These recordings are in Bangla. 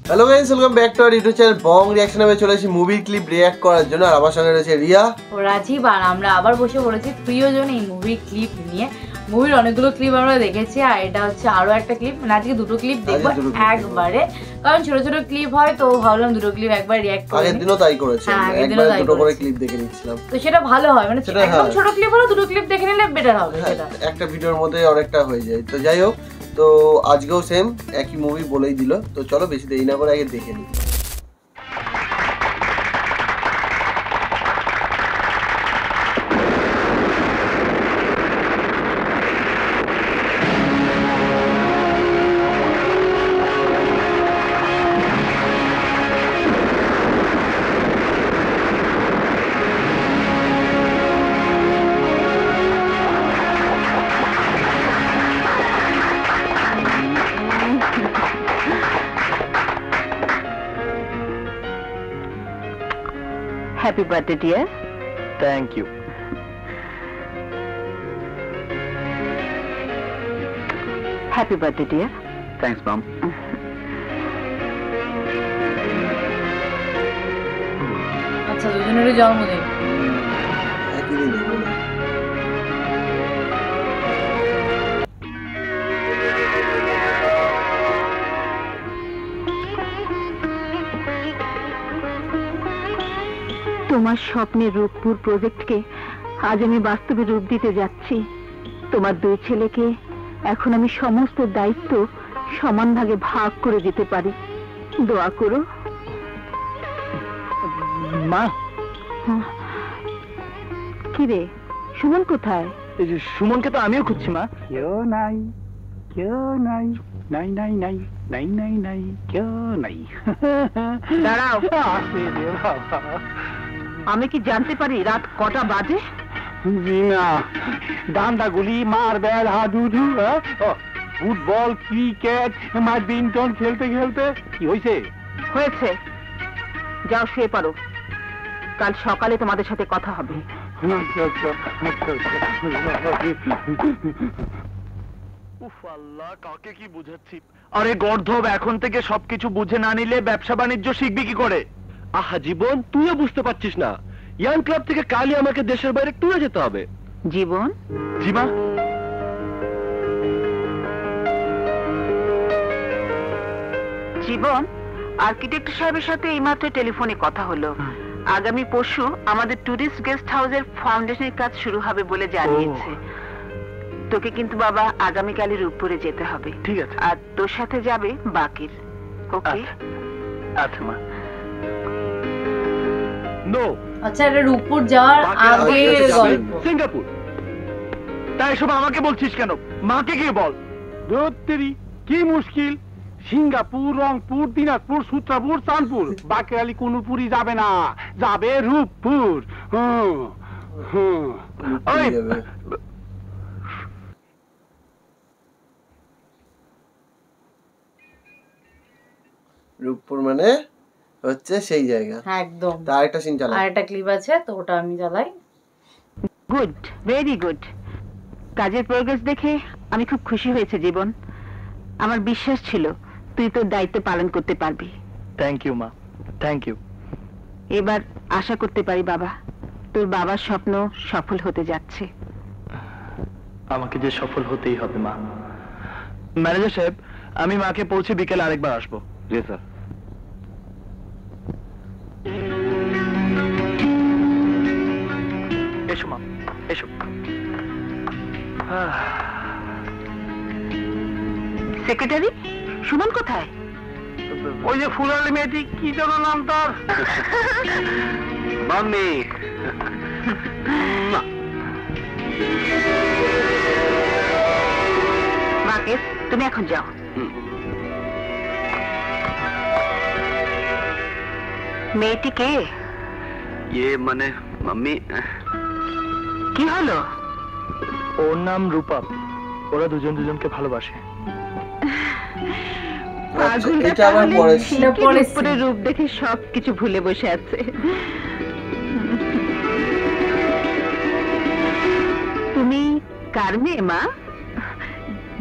Hello guys, welcome back to our YouTube channel Bong reaction. আমি চলে এসেছি মুভি ক্লিপ রিঅ্যাক্ট করার জন্য। আর আমার সঙ্গে রয়েছে রিয়া ও রাজীব। আর আমরা আবার বসে পড়েছি প্রিয়জন এই মুভির ক্লিপ নিয়ে। মুভির অনেকগুলো ক্লিপ আমরা দেখেছি, আর এটা হচ্ছে আরো একটা ক্লিপ। মানে আজকে দুটো ক্লিপ দেখবো একবারে, কারণ ছোট ছোট ক্লিপ হয় তো ভাবলাম দুটো ক্লিপ একবার রিঅ্যাক্ট করি। আগের দিনও তাই করেছি, একবার দুটো করে ক্লিপ দেখে নিচ্ছিলাম, তো সেটা ভালো হয়। মানে একদম ছোট ক্লিপ হলো দুটো ক্লিপ দেখে নিলে বেটার হবে, সেটা একটা ভিডিওর মধ্যে অনেকটা হয়ে যায়। তো যাই হোক, তো আজকেও সেম একই মুভি বলেই দিল। তো চলো বেশি দেরি না করে আগে দেখে নিই। Happy birthday, dear. Thank you. Happy birthday, dear. Thanks, Mom. আচ্ছা, দুজনেরই জন্মদিন। একই দিন দেখবো না। তোমার স্বপ্নের রূপপুর প্রজেক্টকে আজ আমি বাস্তবে রূপ দিতে যাচ্ছি। তোমার দুই ছেলেকে এখন আমি সমস্ত দায়িত্ব সমান ভাগে ভাগ করে দিতে পারি। দোয়া করো। মা, কি রে, সুমন কোথায়? এই যে সুমনকে তো আমিও খুঁজছি মা। কেউ নাই, কেউ নাই, নাই নাই নাই নাই নাই নাই, কেউ নাই। দাঁড়াও, আমি কি জানতে পারি রাত কটা বাজে? না, ডান্ডা গুলি, মার্বেল, হাডুডু, ফুটবল, ক্রিকেট, ব্যাডমিন্টন খেলতে খেলতে কি হয়েছে? হয়েছে, যাও শুয়ে পারো, কাল সকালে তোমাদের সাথে কথা হবে। উফ আল্লাহ, কাকে কি বুঝাচ্ছি? আরে গর্ধব, এখন থেকে সবকিছু বুঝে না নিলে ব্যবসা বাণিজ্য শিখবি কি করে? আহা জীবন, তুইও বুঝতে পারছিস না, ইয়াং ক্লাব থেকে কালই আমাকে দেশের বাইরে ট্যুরে যেতে হবে। জীবন? জি মা। জীবন, আর্কিটেক্ট সাহেবের সাথে এইমাত্র টেলিফোনে কথা হলো। আগামী পরশু আমাদের টুরিস্ট গেস্ট হাউসের ফাউন্ডেশনের কাজ শুরু হবে বলে জানিয়েছে। তোকে কিন্তু বাবা আগামীকালই রূপপুরে যেতে হবে। ঠিক আছে। আর তোর সাথে যাবে বাকির। ওকে? আচ্ছা মা। নো। আচ্ছা, এটা রূপপুর যাওয়ার আগে গল্প। সিঙ্গাপুর। তাই সব আমাকে বলছিস কেন? মাকে গিয়ে বল। দত্তেরি কি মুশকিল, সিঙ্গাপুর, রংপুর, দিনাজপুর, সূত্রাপুর, চাঁদপুর, বাকের আলী কোনপুরি যাবে না, যাবে রূপপুর। রূপপুর মানে হচ্ছে সেই জায়গা। একদম। তার একটা সিন চালাই, আরেকটা ক্লিপ আছে, তো ওটা আমি চালাই। Good, very good. কাজের প্রোগ্রেস দেখে আমি খুব খুশি হয়েছে জীবন। আমার বিশ্বাস ছিল তুই তোর দায়িত্ব পালন করতে পারবি। থ্যাংক ইউ মা, থ্যাংক ইউ। এবার আশা করতে পারি বাবা, তোর বাবার স্বপ্ন সফল হতে যাচ্ছে। আমাকে যে সফল হতেই হবে মা। ম্যানেজার সাহেব, আমি মাকে পৌঁছে বিকেলে আরেকবার আসবো। জি স্যার। এসো মা, এসো। সেক্রেটারি, সুমন কোথায়? ওই যে ফুলালি মেয়েটি, কি যেন নাম তার? মাম্মি। মাকে তুমি এখন যাও। মেয়েটি কে? ইয়ে মানে মাম্মি, কি হলো? ওর নাম রূপা। ওরা দুজন দুজনকে ভালোবাসে। রূপ দেখে সবকিছু ভুলে বসে আছে। তুমি কার মেয়ে মা?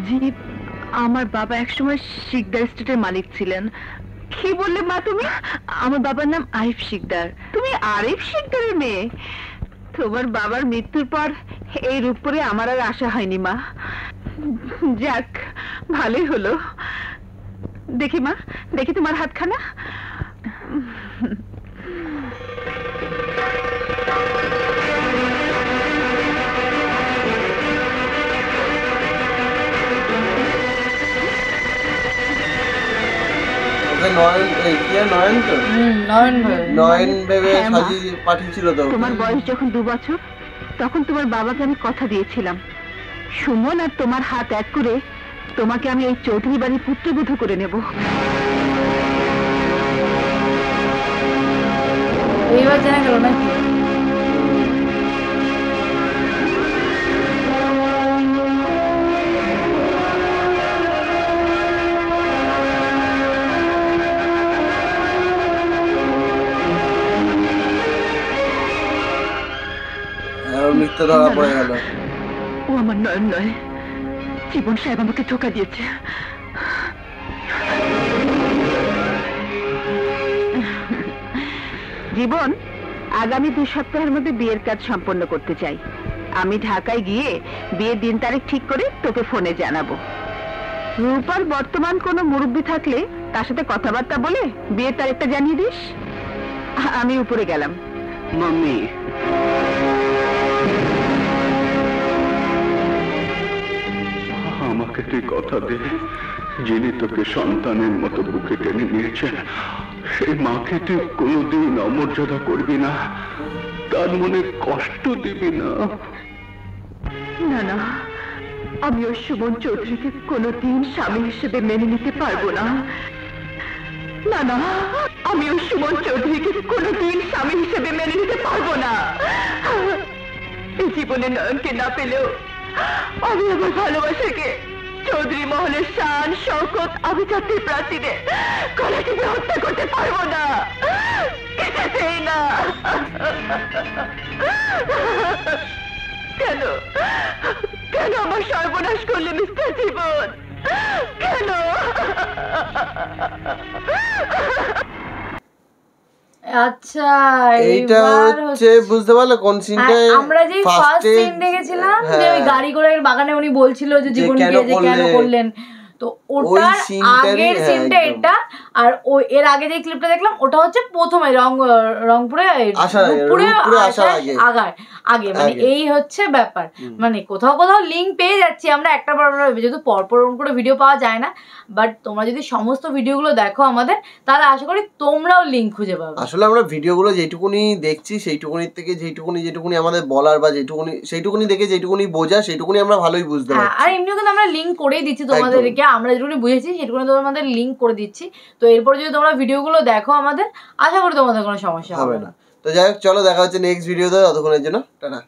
জি, আমার বাবা একসময় শিকদার স্টেটের মালিক ছিলেন, কি বললে মা তুমি? আমার বাবার নাম আরিফ শিকদার। তুমি আরিফ শিকদারের মেয়ে? তোমার বাবার মৃত্যুর পর এই রূপপুরে আমার আর আশা হয়নি মা। যাক, ভালোই হলো। দেখি মা, দেখি তোমার হাতখানা। তোমার বয়স যখন 2 বছর, তখন তোমার বাবাকে আমি কথা দিয়েছিলাম, সুমন আর তোমার হাত এক করে তোমাকে আমি এই চৌধুরী বাড়ির পুত্রবধূ করে নেব। এইবার জানা গেল নাকি? মিথ্যা ধরা পড়ে গেল। ও আমার নয়ন নয়, জীবন সাহেব আমাকে ধোঁকা দিয়েছে। জীবন, আগামী 2 সপ্তাহের মধ্যে বিয়ের কাজ সম্পন্ন করতে চাই। আমি ঢাকায় গিয়ে বিয়ের দিন তারিখ ঠিক করে তোকে ফোনে জানাবো। রূপার বর্তমান কোনো মুরব্বি থাকলে তার সাথে কথাবার্তা বলে বিয়ের তারিখটা জানিয়ে দিস। আমি উপরে গেলাম। মাম্মি, আমাকে তুই কথা দে, যিনি তোকে সন্তানের মতো বুকে টেনে নিয়েছেন, সেই মাকে তুই কোনোদিন অমর্যাদা করবি না, তার মনে কষ্ট দিবি না। না না, আমি ওই সুমন চৌধুরীকে কোনোদিন স্বামী হিসেবে মেনে নিতে পারবো না। না না, আমি ওই সুমন চৌধুরীকে কোনোদিন স্বামী হিসেবে মেনে নিতে পারবো না। এই জীবনে নয়নকে না পেলেও আমি আমার ভালোবাসাকে চৌধুরী মহলের শান শওকত আভিজাত্যের প্রাচীরে গলা টিপে হত্যা করতে পারবো না। কিছুতেই না। কেন কেন আমার সর্বনাশ করলে মিস্টার জীবন? কেন? আচ্ছা, এইটা হচ্ছে বুঝতে পারলে কোন সিনটা? আমরা যে ফার্স্ট সিন দেখেছিলাম যে ওই গাড়ি করে বাগানে উনি বলছিল যে জীবনকে যে কেন করলেন, তো ওটার আগের সিনটা এটা। আর ওই এর আগে যে ক্লিপটা দেখলাম ওটা হচ্ছে প্রথমে রংপুরে আগে। মানে এই হচ্ছে ব্যাপার। মানে কোথাও কোথাও লিঙ্ক পেয়ে যাচ্ছি আমরা একটা পর যেহেতু পরপর করে ভিডিও পাওয়া যায় না, বাট তোমরা যদি সমস্ত ভিডিওগুলো দেখো আমাদের, তাহলে আশা করি তোমরাও লিঙ্ক খুঁজে পাবে। আসলে আমরা ভিডিওগুলো যেটুকুনি দেখছি সেইটুকুনি থেকে যেটুকুনি আমাদের বলার বা সেইটুকুনি দেখে যেটুকুনি বোঝা সেইটুকুনি আমরা ভালোই বুঝতে পারছি। আর এমনিও কিন্তু আমরা লিঙ্ক করেই দিচ্ছি তোমাদেরকে, আমরা যেটুকুনি বুঝেছি সেটুকুনি তোমাদের লিঙ্ক করে দিচ্ছি। তো এরপর যদি তোমরা ভিডিওগুলো দেখো আমাদের, আশা করি তোমাদের কোনো সমস্যা হবে না। তো যাই হোক, চলো দেখা হচ্ছে নেক্সট ভিডিওতে। ততক্ষণের জন্য টাটা।